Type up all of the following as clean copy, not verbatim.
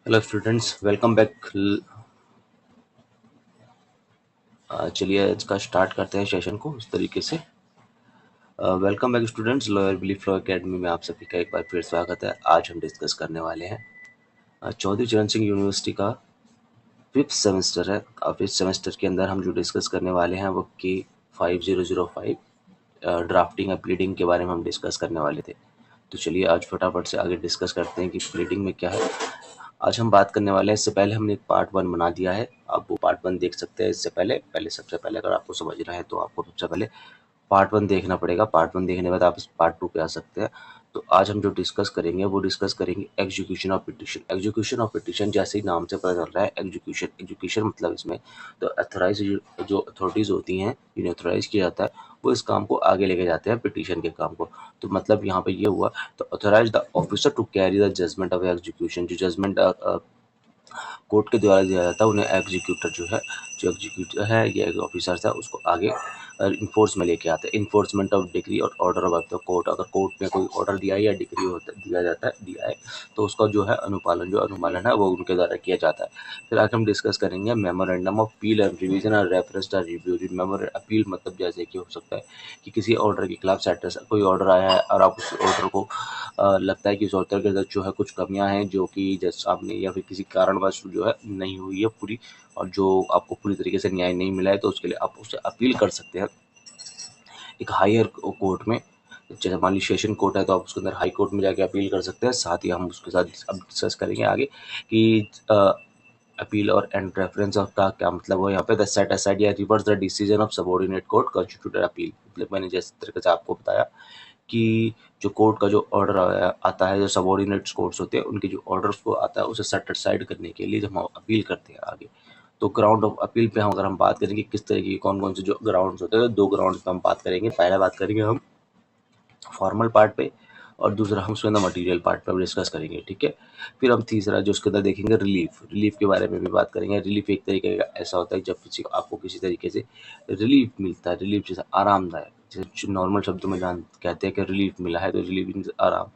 Hello students, welcome back. चलिए आज का स्टार्ट करते हैं सेशन को इस तरीके से। Welcome back students, lawyer belief law academy में आप सभी का एक बार फिर स्वागत है। आज हम डिस्कस करने वाले हैं चौधरी चरण सिंह यूनिवर्सिटी का फिफ्थ सेमेस्टर है। फिफ्थ सेमेस्टर के अंदर हम जो डिस्कस करने वाले हैं वो K5005 ड्राफ्टिंग और प्लीडिंग के बारे में हम डिस्कस करने वाले थे। तो चलिए आज फटाफट से आगे डिस्कस करते हैं कि प्लीडिंग में क्या है। आज हम बात करने वाले हैं, इससे पहले हमने एक पार्ट 1 बना दिया है, आप वो पार्ट 1 देख सकते हैं। इससे पहले सबसे पहले अगर आपको समझना है तो आपको सबसे पहले पार्ट 1 देखना पड़ेगा। पार्ट 1 देखने के बाद आप इस पार्ट 2 पे आ सकते हैं। तो आज हम जो डिस्कस करेंगे वो डिस्कस करेंगे execution of petition. Execution of petition जैसे ही नाम से पता चल रहा है, एग्जीक्यूशन एग्जीक्यूशन मतलब इसमें तो अथोराइज जो अथॉरिटीज़ होती हैं, जिन्हें अथोराइज किया जाता है, वो इस काम को आगे लेके जाते हैं, पिटिशन के काम को। तो मतलब यहाँ पे ये हुआ, तो authorise the officer to carry the judgement of execution. जो जजमेंट कोर्ट के द्वारा दिया जाता है उन्हें एग्जीक्यूटर जो एग्जीक्यूटर है या ऑफिसर है उसको आगे इन्फोर्स में लेके आते हैं। इन्फोर्समेंट ऑफ डिग्री और ऑर्डर ऑफ द कोर्ट। अगर कोर्ट में कोई ऑर्डर दिया है या डिग्री होता दिया है तो उसका जो है अनुपालन है वो उनके द्वारा किया जाता है। फिर आगे हम डिस्कस करेंगे memorandum of appeal and revision और रेफरेंस टू रिव्यू। अपील मतलब जैसे कि हो सकता है कि किसी ऑर्डर के खिलाफ कोई ऑर्डर आया है और आप उस ऑर्डर को लगता है कि उस ऑर्डर के अंदर जो है कुछ कमियां हैं जो कि जैसे आपने या फिर किसी कारणवश जो है नहीं हुई है पूरी, और जो आपको पूरी तरीके से न्याय नहीं मिला है, तो उसके लिए आप उससे अपील कर सकते हैं एक हायर कोर्ट में। जैसे मान लीजिए सेशन कोर्ट है तो आप उसके अंदर हाई कोर्ट में जाके अपील कर सकते हैं। साथ ही हम उसके साथ अब डिस्कस करेंगे आगे कि अपील और एंड रेफरेंस ऑफ का क्या मतलब हो। यहाँ पे द सेट असाइड या reverse the decision of subordinate court constituted appeal. मतलब मैंने जिस तरीके से आपको बताया कि जो कोर्ट का जो ऑर्डर आता है, जो सबऑर्डिनेट कोर्ट्स होते हैं उनके जो ऑर्डर्स को आता है उसे सेट असाइड करने के लिए जब हम अपील करते हैं आगे, तो ग्राउंड ऑफ अपील पे हम अगर हम बात करेंगे किस तरीके की कौन कौन से जो ग्राउंड्स होते हैं, दो ग्राउंड्स पे हम बात करेंगे। पहला बात करेंगे हम फॉर्मल पार्ट पे और दूसरा हम उसके अंदर मटेरियल पार्ट पे डिस्कस करेंगे, ठीक है। फिर हम तीसरा जो उसके अंदर देखेंगे रिलीफ के बारे में भी बात करेंगे। रिलीफ एक तरीके का ऐसा होता है जब आपको किसी तरीके से रिलीफ मिलता है, रिलीफ जैसे आरामदायक, जैसे नॉर्मल शब्दों में कहते हैं कि रिलीफ मिला है, तो रिलीफ मीन्स आराम,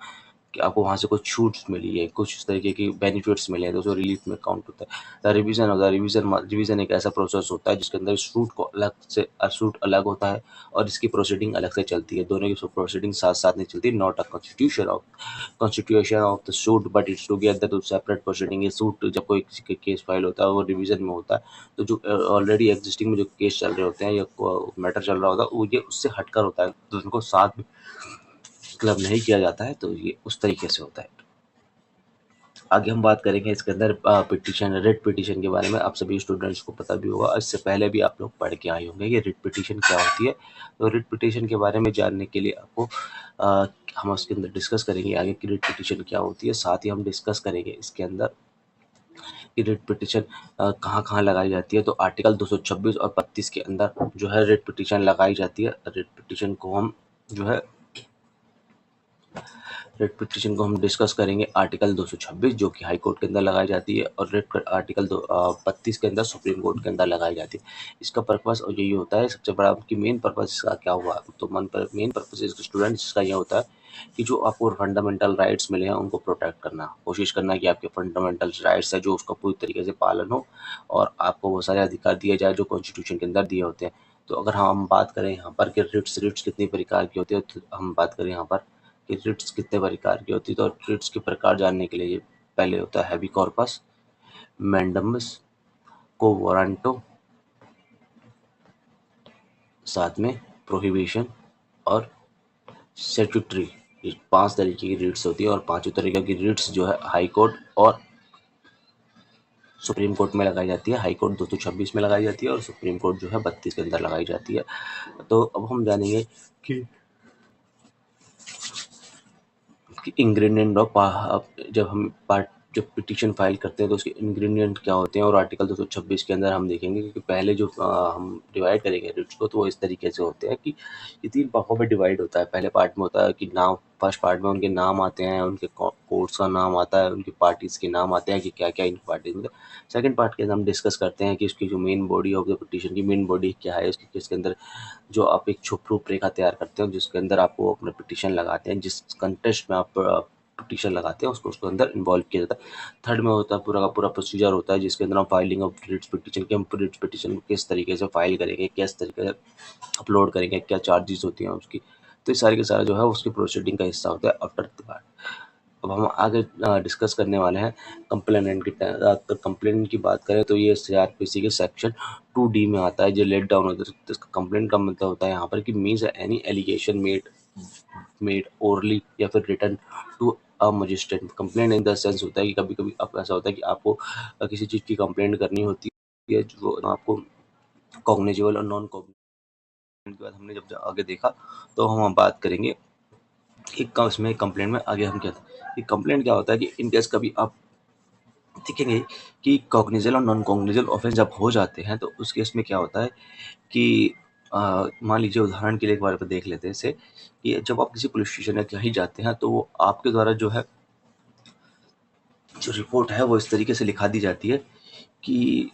कि आपको वहाँ से कुछ छूट मिली है, कुछ इस तरीके की बेनिफिट्स मिले हैं, तो उसको रिलीफ में काउंट होता है। रिवीजन एक ऐसा प्रोसेस होता है जिसके अंदर सूट को अलग से सूट अलग होता है और इसकी प्रोसीडिंग अलग से चलती है। दोनों की प्रोसीडिंग साथ साथ नहीं चलती। Not a constitution of the suit but it's together two separate proceeding. ये सूट जब कोई किसी के केस फाइल होता है वो रिवीजन में होता है, तो जो ऑलरेडी एग्जिस्टिंग में जो केस चल रहे होते हैं या मैटर चल रहा होता है वो ये उससे हटकर होता है, तो उनको साथ में क्लब नहीं किया जाता है, तो ये उस तरीके से होता है। आगे हम बात करेंगे इसके अंदर पिटीशन, रिट पिटीशन के बारे में। आप सभी स्टूडेंट्स को पता भी होगा, इससे पहले भी आप लोग पढ़ के आए होंगे कि रिट पिटीशन क्या होती है। तो रिट पिटीशन के बारे में जानने के लिए आपको हम उसके अंदर डिस्कस करेंगे आगे कि रिट पिटीशन क्या होती है। साथ ही हम डिस्कस करेंगे इसके अंदर कि रिट पिटीशन कहाँ कहाँ लगाई जाती है। तो आर्टिकल 226 और 32 के अंदर जो है रिट पिटीशन लगाई जाती है। रिट पिटीशन को हम जो है रेट पिटीशन को हम डिस्कस करेंगे आर्टिकल 226 जो कि हाई कोर्ट के अंदर लगाई जाती है, और रेट आर्टिकल 32 के अंदर सुप्रीम कोर्ट के अंदर लगाई जाती है। इसका पर्पस और यही होता है, सबसे बड़ा कि मेन पर्पस इसका क्या हुआ, तो मेन पर्पस इसका स्टूडेंट्स इसका यह होता है कि जो आपको फंडामेंटल राइट्स मिले हैं उनको प्रोटेक्ट करना, कोशिश करना कि आपके फंडामेंटल राइट्स है जो उसका पूरी तरीके से पालन हो और आपको वो सारे अधिकार दिए जाए जो कॉन्स्टिट्यूशन के अंदर दिए होते हैं। तो अगर हम बात करें यहाँ पर कि रिट्स कितनी प्रकार की होती है, तो हम बात करें यहाँ पर कि रिट्स कितने प्रकार की होती है, तो रिट्स के प्रकार जानने के लिए पहले होता है हैवी कॉर्पस, मैंडमस, को वारंटो, साथ में प्रोहिबिशन और स्टैट्यूटरी। ये 5 तरीके की रिट्स होती है, और पांचों तरीके की रिट्स जो है हाई कोर्ट और सुप्रीम कोर्ट में लगाई जाती है। हाई कोर्ट 226 में लगाई जाती है और सुप्रीम कोर्ट जो है 32 के अंदर लगाई जाती है। तो अब हम जानेंगे कि इंग्रेडिएंट ऑफ जब हम पार्ट जब पिटीशन फाइल करते हैं तो उसके इंग्रेडिएंट क्या होते हैं, और आर्टिकल 226 के अंदर हम देखेंगे कि पहले जो हम डिवाइड करेंगे रिट्स को, तो वो इस तरीके से होते हैं कि ये 3 पार्टों में डिवाइड होता है। पहले पार्ट में होता है कि नाम, फर्स्ट पार्ट में उनके नाम आते हैं, उनके कोर्ट्स का नाम आता है, उनकी पार्टीज के नाम आते हैं कि क्या क्या इन पार्टीज में। सेकंड पार्ट के अंदर हम डिस्कस करते हैं कि उसकी जो main body of the petition की मेन बॉडी क्या है, उसके किसके अंदर जो आप एक रूपरेखा तैयार करते हो जिसके अंदर आप वो अपना पिटीशन लगाते हैं, जिस कंटेस्ट में आप पिटीशन लगाते हैं, उसको उसके अंदर इन्वॉल्व किया जाता है। थर्ड में होता है पूरा का पूरा प्रोसीजर होता है, जिसके अंदर हम फाइलिंग ऑफ रिट्स पिटीशन के, हम रिट्स पिटीशन को किस तरीके से फाइल करेंगे, किस तरीके से अपलोड करेंगे, क्या चार्जेस होती हैं उसकी, तो ये सारे के सारा जो है उसकी प्रोसीडिंग का हिस्सा होता है आफ्टर द पार्ट। अब हम आगे डिस्कस करने वाले हैं कंप्लेनेंट की। अगर कंप्लेनेंट की बात करें तो ये सीआरपीसी के सेक्शन 2D में आता है, जो लेट डाउन होता है। तो कंप्लेंट का मतलब होता है यहाँ पर कि means any allegation made orally या फिर written to a magistrate. Complaint in the sense होता है कि कभी कभी आपको ऐसा होता है कि आपको किसी चीज़ की कंप्लेंट करनी होती है, जो आपको कॉग्निजेबल और नॉन कॉग्निजेबल के बाद हमने जब आगे देखा तो हम बात करेंगे इसमें कंप्लेंट में आगे हम क्या था कि कंप्लेंट क्या होता है कि इन केस कभी आप देखेंगे कि कॉग्निजेबल और नॉन कॉग्निजेबल ऑफेंस जब हो जाते हैं तो उस केस में क्या होता है कि मान लीजिए उदाहरण के लिए एक बार पर देख लेते हैं इसे कि जब आप किसी पुलिस स्टेशन या कहीं जाते हैं तो वो आपके द्वारा जो है जो रिपोर्ट है वो इस तरीके से लिखा दी जाती है कि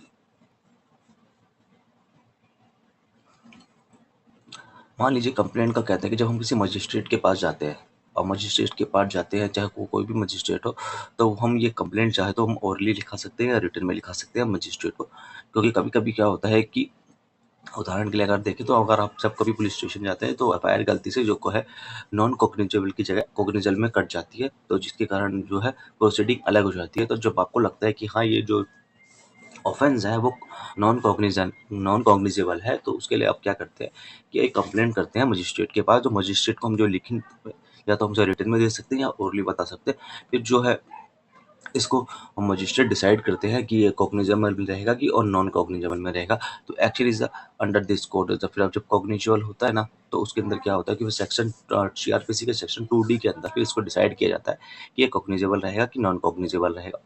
मान लीजिए कंप्लेंट का कहता है कि जब हम किसी मजिस्ट्रेट के पास जाते हैं और मजिस्ट्रेट के पास जाते हैं, चाहे वो कोई भी मजिस्ट्रेट हो, तो हम ये कंप्लेंट चाहे तो हम ओरली लिखा सकते हैं या रिटन में लिखा सकते हैं मजिस्ट्रेट को। क्योंकि कभी कभी क्या होता है कि उदाहरण के लिए अगर देखें तो अगर आप जब कभी पुलिस स्टेशन जाते हैं तो एफआईआर गलती से जो है नॉन कॉग्निजेबल की जगह कॉग्निजेबल में कट जाती है, तो जिसके कारण जो है प्रोसीडिंग अलग हो जाती है। तो जब आपको लगता है कि हाँ ये जो ऑफेंस है वो नॉन कॉग्निजेबल है, तो उसके लिए आप क्या करते हैं कि एक कंप्लेंट करते हैं मजिस्ट्रेट के पास। जो मजिस्ट्रेट को हम जो लिखित या तो हमसे रिटन में दे सकते हैं या ओरली बता सकते हैं। फिर जो है इसको मजिस्ट्रेट डिसाइड करते हैं कि ये कॉग्निजेबल में रहेगा कि और नॉन कॉग्निजेबल में रहेगा। तो actually is under this code फिर अब जब कॉग्निजेबल होता है ना तो उसके अंदर क्या होता है कि वो सेक्शन सीआरपीसी के सेक्शन 2D के अंदर फिर इसको डिसाइड किया जाता है कि ये कॉग्निजेबल रहेगा कि नॉन कॉग्निजेबल रहेगा।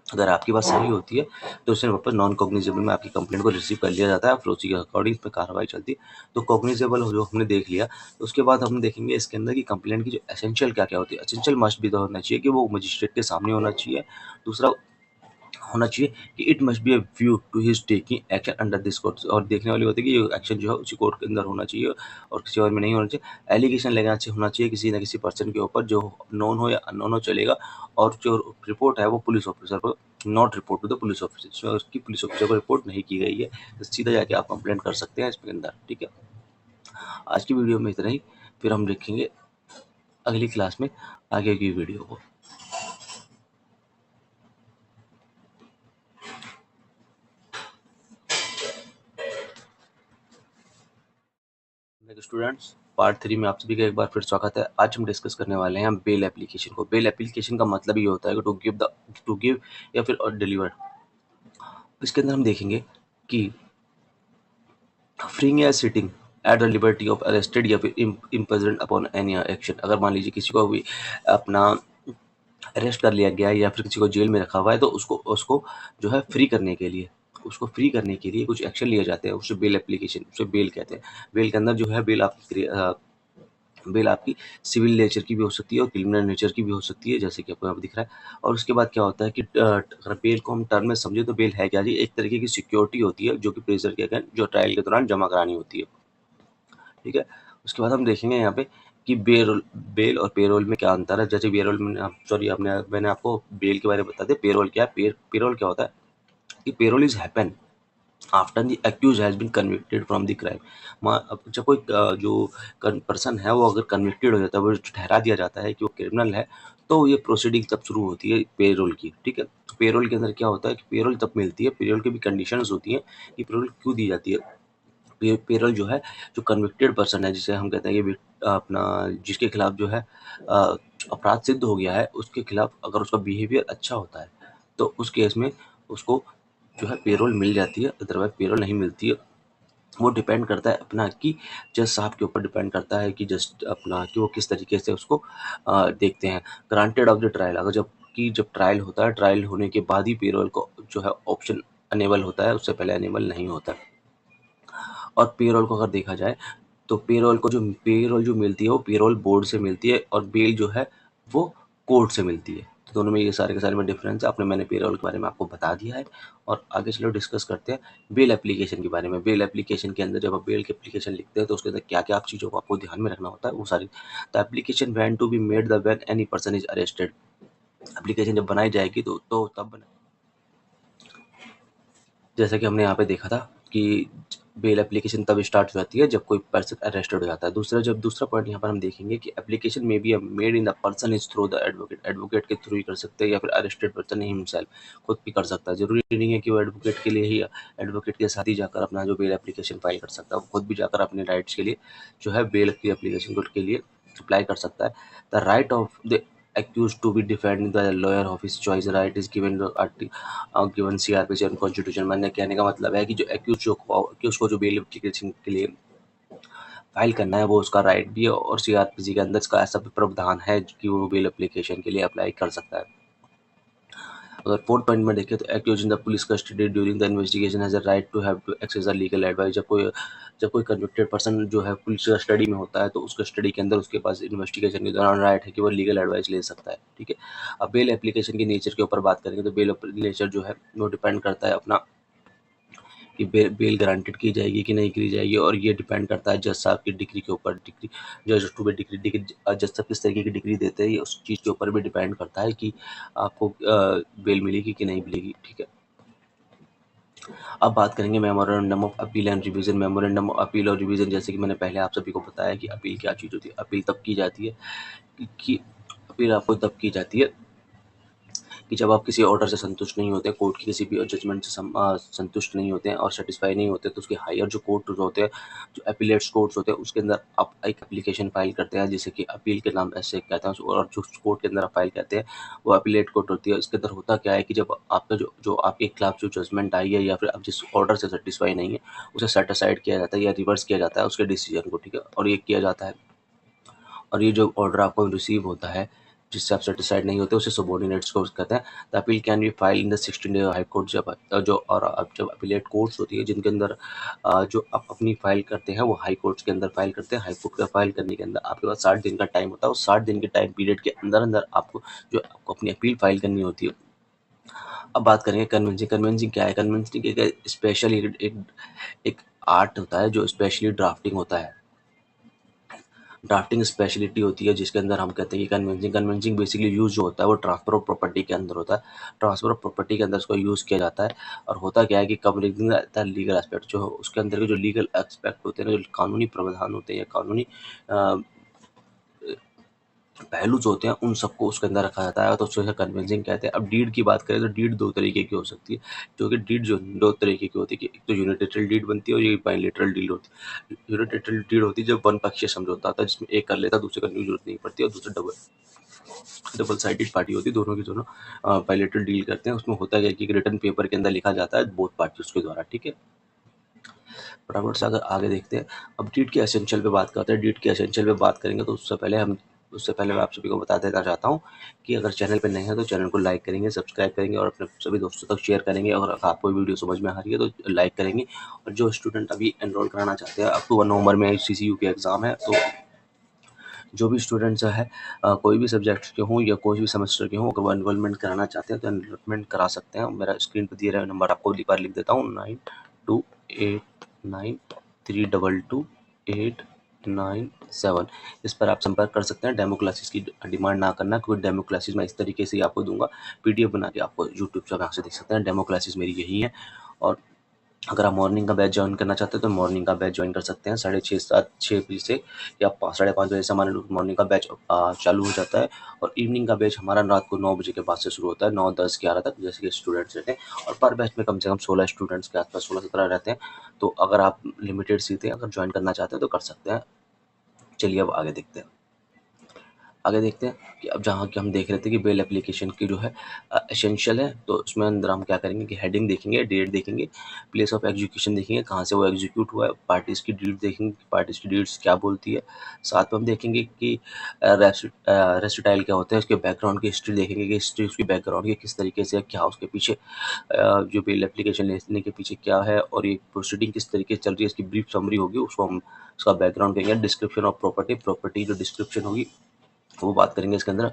अगर आपकी बात सही होती है तो उससे वापस नॉन कॉग्निजेबल में आपकी कंप्लेंट को रिसीव कर लिया जाता है, फिर उसी के अकॉर्डिंग इस पर कार्रवाई चलती है। तो कॉग्निजेबल जो हमने देख लिया, तो उसके बाद हम देखेंगे इसके अंदर की कंप्लेंट की जो एसेंशियल क्या क्या होती है। एसेंशियल मस्ट भी तो होना चाहिए कि वो मजिस्ट्रेट के सामने होना चाहिए। दूसरा होना चाहिए कि it must be a view to his taking action under this court, और देखने वाली होती है कि ये एक्शन जो है उसी कोर्ट के अंदर होना चाहिए और किसी और में नहीं होना चाहिए। एलिगेशन लगाना चाहिए होना चाहिए किसी न किसी पर्सन के ऊपर, जो नॉन हो या अननोन हो चलेगा। और जो रिपोर्ट है वो पुलिस ऑफिसर को not report to the police officer, उसकी पुलिस ऑफिसर को रिपोर्ट नहीं की गई है तो सीधा जाके आप कंप्लेंट कर सकते हैं इसके अंदर। ठीक है, आज की वीडियो में इतना ही, फिर हम देखेंगे अगली क्लास में आगे की वीडियो को। स्टूडेंट्स, पार्ट 3 में आप सभी का एक बार फिर स्वागत है। आज हम डिस्कस करने वाले हैं बेल एप्लीकेशन को। बेल एप्लीकेशन का मतलब ये होता है कि टू गिव या फिर डिलीवर। इसके अंदर हम देखेंगे कि फ्रीइंग या sitting at the liberty of arrested या फिर इम्प्रिजन्ड अपॉन एनी एक्शन। अगर मान लीजिए किसी को भी अपना अरेस्ट कर लिया गया है या फिर किसी को जेल में रखा हुआ है, तो उसको उसको जो है फ्री करने के लिए कुछ एक्शन लिए जाते हैं, उसे बेल एप्लीकेशन, उसे बेल कहते हैं। बेल के अंदर जो है बेल आपकी सिविल नेचर की भी हो सकती है और क्रिमिनल नेचर की भी हो सकती है, जैसे कि आपको यहाँ पे दिख रहा है। और उसके बाद क्या होता है कि अगर बेल को हम टर्म में समझे तो बेल है क्या जी, एक तरीके की सिक्योरिटी होती है जो कि प्रेजर के अगेंस्ट जो ट्रायल के दौरान जमा करानी होती है। ठीक है, उसके बाद हम देखेंगे यहाँ पे कि बेल और पेरोल में क्या अंतर है। जैसे पेरोल में मैंने आपको बेल के बारे में बता दिया। पेरोल क्या है, पेरोल क्या होता है कि parole is happen after the accuse has been convicted from the crime. अब जब कोई जो पर्सन है वो अगर कन्विक्टेड हो जाता है, वो ठहरा दिया जाता है कि वो क्रिमिनल है, तो ये प्रोसीडिंग तब शुरू होती है पेरोल की। ठीक है, पेरोल के अंदर क्या होता है कि पेरोल तब मिलती है, पेरोल की भी कंडीशंस होती हैं कि पेरोल क्यों दी जाती है। पेरोल जो है, जो कन्विक्टेड पर्सन है, जिसे हम कहते हैं कि अपना जिसके खिलाफ जो है अपराध सिद्ध हो गया है, उसके खिलाफ अगर उसका बिहेवियर अच्छा होता है तो उस केस में उसको जो है पेरोल मिल जाती है, अदरवाइज पेरोल नहीं मिलती है। वो डिपेंड करता है अपना कि जज साहब के ऊपर डिपेंड करता है कि जस्ट अपना कि वो किस तरीके से उसको देखते हैं। ग्रांटेड ऑफ द ट्रायल, अगर जब ट्रायल होता है, ट्रायल होने के बाद ही पेरोल को जो है ऑप्शन अनेबल होता है, उससे पहले अनेबल नहीं होता। और पेरोल को अगर देखा जाए तो पेरोल जो मिलती है वो पेरोल बोर्ड से मिलती है और बेल जो है वो कोर्ट से मिलती है। तो दोनों में ये सारे के सारे में डिफरेंस है। मैंने पेरोल के बारे में आपको बता दिया है और आगे चलो डिस्कस करते हैं बेल एप्लीकेशन के बारे में। बेल एप्लीकेशन के अंदर जब आप बेल की एप्लीकेशन लिखते हैं तो उसके अंदर क्या-क्या आप चीज़ों को आपको ध्यान में रखना होता है वो सारी। The application when to be made the when any person is arrested. Application जब बनाई जाएगी तो तब जैसा कि हमने यहाँ पे देखा था कि बेल एप्लीकेशन तब स्टार्ट हो जाती है जब कोई पर्सन अरेस्टेड हो जाता है। दूसरा पॉइंट यहाँ पर हम देखेंगे कि एप्लीकेशन में be made in the person is through the advocate. Advocate के थ्रू ही कर सकते हैं या फिर अरेस्टेड पर्सन हिमसेल्फ खुद भी कर सकता है। जरूरी नहीं है कि वो एडवोकेट के लिए ही एडवोकेट के साथ ही जाकर अपना जो बेल एप्लीकेशन फाइल कर सकता है। वो खुद भी जाकर अपने राइट्स के लिए जो है बेल की एप्लीकेशन के लिए अप्लाई कर सकता है। The right of the accused to be defended by a lawyer of his choice right is given given CrPC और कॉन्स्टिट्यूशन। मैंने कहने का मतलब है कि जो एक्यूज को जो बेल एप्लीकेशन के लिए फाइल करना है वो उसका राइट भी है और सीआरपीसी के अंदर इसका ऐसा भी प्रावधान है कि वो बेल एप्लीकेशन के लिए अप्लाई कर सकता है। अगर फोर्थ पॉइंट में देखें तो accuse in the police custody during the investigation has a right to have to access the legal advice. जब कोई कन्विक्टेड पर्सन जो है पुलिस कस्टडी में होता है तो उस कस्टडी के अंदर उसके पास इन्वेस्टिगेशन के दौरान राइट है कि वो लीगल एडवाइस ले सकता है। ठीक है, अब बेल एप्लीकेशन के नेचर के ऊपर बात करेंगे तो बेल नेचर जो है वो डिपेंड करता है अपना कि बेल गारंटेड की जाएगी कि नहीं की जाएगी और ये डिपेंड करता है जज साहब की डिग्री के ऊपर। जज टू बी डिग्री जज साहब किस तरीके की डिग्री देते हैं ये उस चीज़ के ऊपर भी डिपेंड करता है कि आपको बेल मिलेगी कि नहीं मिलेगी। ठीक है, अब बात करेंगे memorandum of appeal and revision. Memorandum of appeal और रिवीजन, जैसे कि मैंने पहले आप सभी को बताया कि अपील क्या चीज़ होती है। अपील तब की जाती है कि अपील आपको तब की जाती है कि जब आप किसी ऑर्डर से संतुष्ट नहीं होते, कोर्ट की किसी भी जजमेंट से संतुष्ट नहीं होते हैं और सेटिस्फाई नहीं होते, तो उसके हायर जो कोर्ट होते हैं, जो अपीलेट्स कोर्ट्स होते हैं, उसके अंदर आप एक एप्लीकेशन फाइल करते हैं जिसे कि अपील के नाम ऐसे कहते हैं। और जो कोर्ट के अंदर आप फाइल करते हैं वो अपीलेट कोर्ट होती है। इसके अंदर होता क्या है कि जब आपका जो आपके खिलाफ जो जजमेंट आई है या फिर आप जिस ऑर्डर से सेटिस्फाई नहीं है उसे सेट असाइड किया जाता है या रिवर्स किया जाता है उसके डिसीजन को। ठीक है, और ये किया जाता है और ये जो ऑर्डर आपको रिसीव होता है जिससे आप सेटिस्फाइड नहीं होते उसे सबऑर्डिनेट्स को कहते हैं। The appeal can be file in the 16 day high court. जब अपीलेट कोर्ट्स होती है जिनके अंदर जो आप अपनी फाइल करते हैं वो हाई कोर्ट्स के अंदर फाइल करते हैं। हाई कोर्ट का फाइल करने के अंदर आपके पास 60 दिन का टाइम होता है। उस 60 दिन के टाइम पीरियड के अंदर अंदर आपको अपनी अपील फाइल करनी होती है। अब बात करेंगे कन्विंसिंग। कन्विंसिंग क्या है? कन्विंसिंग एक स्पेशल एक आर्ट होता है जो स्पेशली ड्राफ्टिंग होता है। ड्राफ्टिंग स्पेशलिटी होती है जिसके अंदर हम कहते हैं कि कन्विंसिंग बेसिकली यूज जो होता है वो ट्रांसफर ऑफ प्रॉपर्टी के अंदर होता है। ट्रांसफर ऑफ प्रॉपर्टी के अंदर इसको यूज़ किया जाता है और होता क्या है कि कवरिंग द लीगल एस्पेक्ट, जो उसके अंदर के जो लीगल एस्पेक्ट होते हैं ना, जो कानूनी प्रावधान होते हैं या कानूनी पहलू जो होते हैं उन सबको उसके अंदर रखा जाता है तो उसे कन्विंसिंग कहते हैं। अब डीड की बात करें तो डीड दो तरीके की हो सकती है, जो कि डीड जो दो तरीके की होती है कि एक तो यूनिलैटरल डीड बनती है और ये बाइलैटरल डीड होती है। यूनिलैटरल डीड होती है जब वन पक्षीय समझौता होता है जिसमें एक कर लेता है दूसरे करने की जरूरत नहीं पड़ती और दूसरा डबल साइडेड पार्टी होती है, दोनों की दोनों बाइलैटरल डील करते हैं। उसमें होता है कि एक रिटर्न पेपर के अंदर लिखा जाता है बोथ पार्टीज के द्वारा। ठीक है, फटाफट से अगर आगे देखते हैं, अब डीड के एसेंशियल पे बात करते हैं। डीड के एसेंशियल पे बात करेंगे तो उससे पहले मैं आप सभी को बता देना चाहता हूँ कि अगर चैनल पे नए हैं तो चैनल को लाइक करेंगे, सब्सक्राइब करेंगे और अपने सभी दोस्तों तक शेयर करेंगे। और अगर आपको वीडियो समझ में आ रही है तो लाइक करेंगे। और जो स्टूडेंट अभी एनरोल कराना चाहते हैं, अक्टूबर नवंबर में CCU के एग्ज़ाम है, तो जो भी स्टूडेंट्स है कोई भी सब्जेक्ट के हों या कोई भी सेमेस्टर के हों, अगर वो एनरोलमेंट कराना चाहते हैं तो एनरोलमेंट करा सकते हैं। मेरा स्क्रीन पर दिए रहे नंबर आपको एक बार लिख देता हूँ, 9289322897। इस पर आप संपर्क कर सकते हैं। डेमो क्लासेस की डिमांड ना करना, क्योंकि डेमो क्लासेस मैं इस तरीके से ही आपको दूंगा, PDF बना के आपको यूट्यूब से यहाँ से देख सकते हैं। डेमो क्लासेस मेरी यही है। और अगर आप मॉर्निंग का बैच ज्वाइन करना चाहते हैं तो मॉर्निंग का बैच ज्वाइन कर सकते हैं 6:30 बजे से या 5:30 बजे से हमारे मॉर्निंग का बैच चालू हो जाता है। और इवनिंग का बैच हमारा रात को 9 बजे के बाद से शुरू होता है, 9, 10, 11 तक, जैसे कि स्टूडेंट्स रहते हैं। और पर बैच में कम से कम 16 स्टूडेंट्स के आसपास, 16-17 रहते हैं। तो अगर आप लिमिटेड सीटें अगर ज्वाइन करना चाहते हैं तो कर सकते हैं। चलिए अब आगे देखते हैं। आगे देखते हैं कि अब जहाँ कि हम देख रहे थे कि बेल एप्लीकेशन की जो है एसेंशियल है, तो उसमें अंदर हम क्या करेंगे कि हेडिंग देखेंगे, डेट देखेंगे, प्लेस ऑफ एग्जीक्यूशन देखेंगे, कहाँ से वो एग्जीक्यूट हुआ है, पार्टीज़ की डीट देखेंगे, पार्टीज़ की डीट्स क्या बोलती है। साथ में हम देखेंगे कि रेसिटाइल क्या होता है, उसके बैकग्राउंड की हिस्ट्री देखेंगे कि हिस्ट्री उसकी बैकग्राउंड की किस तरीके से, क्या उसके पीछे जो बेल एप्लीकेशन लेने के पीछे क्या है और ये प्रोसीडिंग किस तरीके से चल रही है, इसकी ब्रीफ समरी होगी, उसको हम उसका बैकग्राउंड कहेंगे। डिस्क्रिप्शन ऑफ प्रॉपर्टी, प्रॉपर्टी जो डिस्क्रिप्शन होगी वो बात करेंगे इसके अंदर।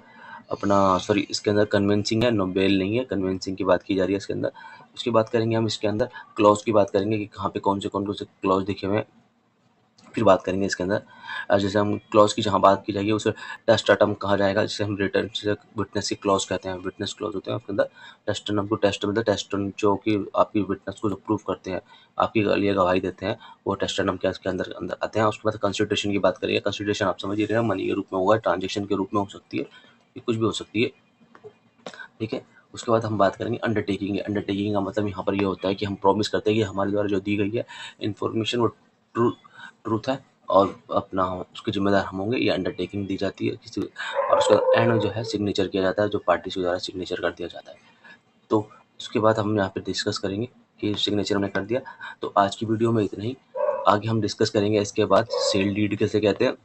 अपना सॉरी इसके अंदर कन्विंसिंग है, नोबेल नहीं है, कन्विंसिंग की बात की जा रही है इसके अंदर। उसकी बात करेंगे हम इसके अंदर क्लॉज की बात करेंगे कि कहाँ पे कौन से क्लॉज लिखे हुए हैं। फिर बात करेंगे इसके अंदर जैसे हम क्लॉज की जहाँ बात की जाएगी उसे टेस्टाटम कहा जाएगा, जिसे हम रिटर्न से विटनेस की क्लॉज कहते हैं। विटनेस क्लॉज होते हैं उसके अंदर टेस्टनम को टेस्ट मतलब टेस्टन जो कि आपकी विटनेस को जो प्रूव करते हैं, आपकी लिए गवाही देते हैं, वो टेस्टनम के इसके अंदर अंदर आते हैं। उसके बाद कंसिडरेशन की बात करेंगे। कंसिडरेशन आप समझ ही रहे हैं, मनी के रूप में होगा, ट्रांजेक्शन के रूप में हो सकती है, ये कुछ भी हो सकती है, ठीक है। उसके बाद हम बात करेंगे अंडरटेकिंग। अंडरटेकिंग का मतलब यहाँ पर ये होता है कि हम प्रॉमिस करते हैं कि हमारे द्वारा जो दी गई है इन्फॉर्मेशन वो ट्रूथ है और अपना उसके जिम्मेदार हम होंगे, ये अंडरटेकिंग दी जाती है किसी। और उसका एंड जो है सिग्नेचर किया जाता है, जो पार्टी के द्वारा सिग्नेचर कर दिया जाता है। तो उसके बाद हम यहाँ पे डिस्कस करेंगे कि सिग्नेचर हमने कर दिया। तो आज की वीडियो में इतना ही। आगे हम डिस्कस करेंगे इसके बाद सेल डीड कैसे कहते हैं,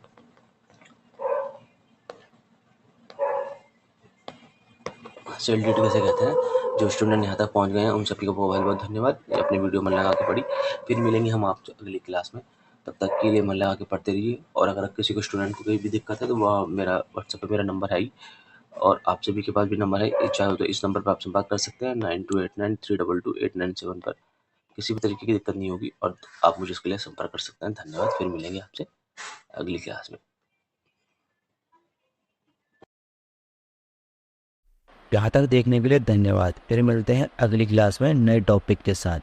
सेल डीड कैसे कहते हैं। जो स्टूडेंट यहाँ तक पहुँच गए हैं उन सभी को बहुत बहुत धन्यवाद। ये अपनी वीडियो मन लगा के पढ़ी। फिर मिलेंगे हम आपसे अगली क्लास में, तब तक के लिए मन लगा के पढ़ते रहिए। और अगर किसी को स्टूडेंट को कोई भी दिक्कत है तो वह मेरा व्हाट्सएप पे मेरा नंबर है ही, और आप सभी के पास भी नंबर है, चाहे तो इस नंबर पर आप संपर्क कर सकते हैं 9289322897 पर। किसी भी तरीके की दिक्कत नहीं होगी और आप मुझे इसके लिए संपर्क कर सकते हैं। धन्यवाद। फिर मिलेंगे आपसे अगली क्लास में। यहाँ तक देखने के लिए धन्यवाद। फिर मिलते हैं अगली क्लास में नए टॉपिक के साथ।